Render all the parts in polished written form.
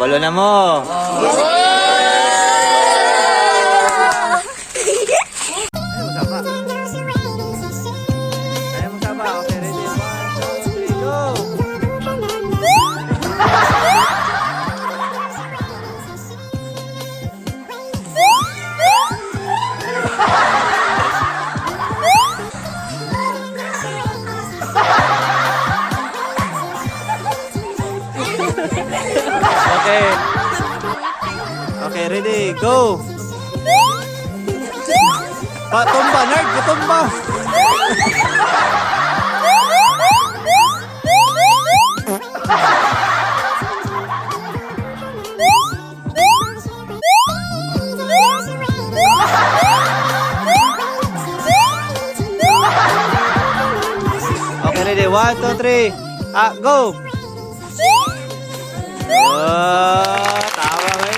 Walo na mo. Okay, ready? 1, 2, 3, go! Okay. Okay, ready, go! Patumba, nerd! Patumba! Okay, ready, 1, 2, 3. Go! Tawa eh.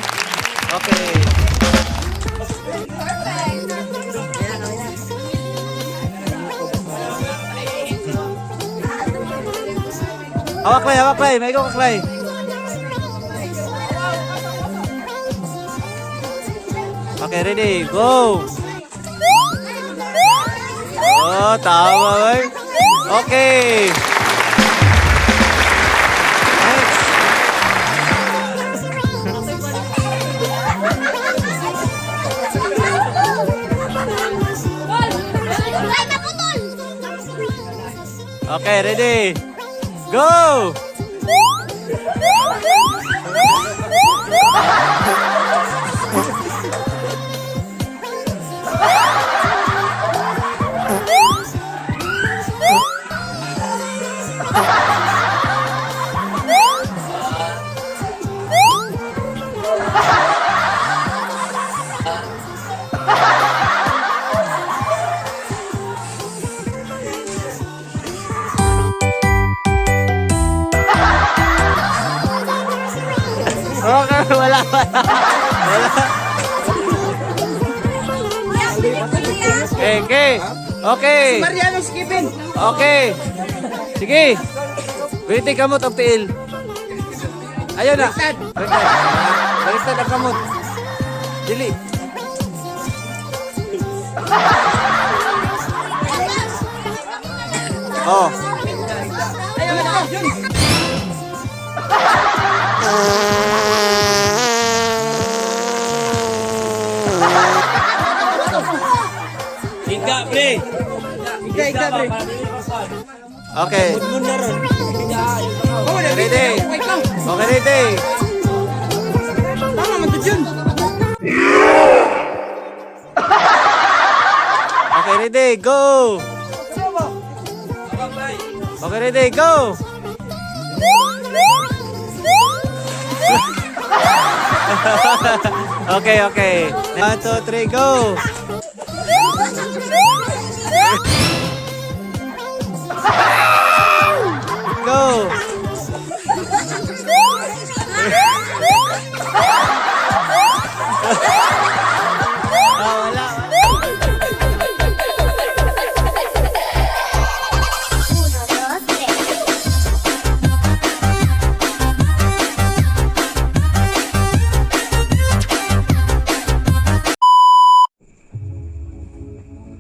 Okay. Hawak Clay. May go ka, Clay. Okay, ready, go! Tawa eh. Okay. Okay, ready? Go! Okay, wala. Okay. Si Mariano skipping. Okay. Sige. Baliktad kamot og tiil. Ayaw na. Baliktad ang kamot. Dili. Oh. Iga, pre. Iga, pre. Okay. Ready. Okay, ready. Tama man to dyan. Okay, ready. Go. Okay, ready. Go. Okay. 1, 2, 3, go. Go. Wala.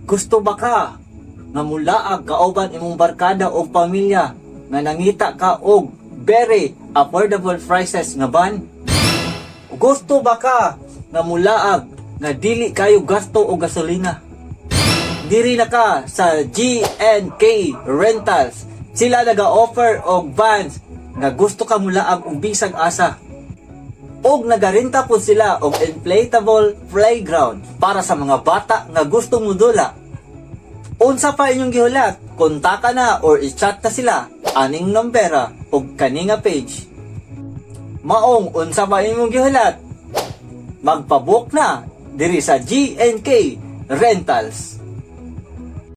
Gusto ba ka nga mulaag kauban imong barkada o pamilya nga nangita ka og very affordable prices nga ban? Gusto ba ka nga mulaag nga dili kayo gasto og gasolina? Diri na ka sa GNK Rentals. Sila naga-offer og vans nga gusto ka mulaag og bisag asa. Og nagarenta po sila og inflatable playground para sa mga bata nga gustong mudula. Unsa pa inyong gihulat? Kontaka na or i-chat na sila aning numbera og kani nga page. Maong unsa pa inyong gihulat? Magpabook na diri sa GNK Rentals.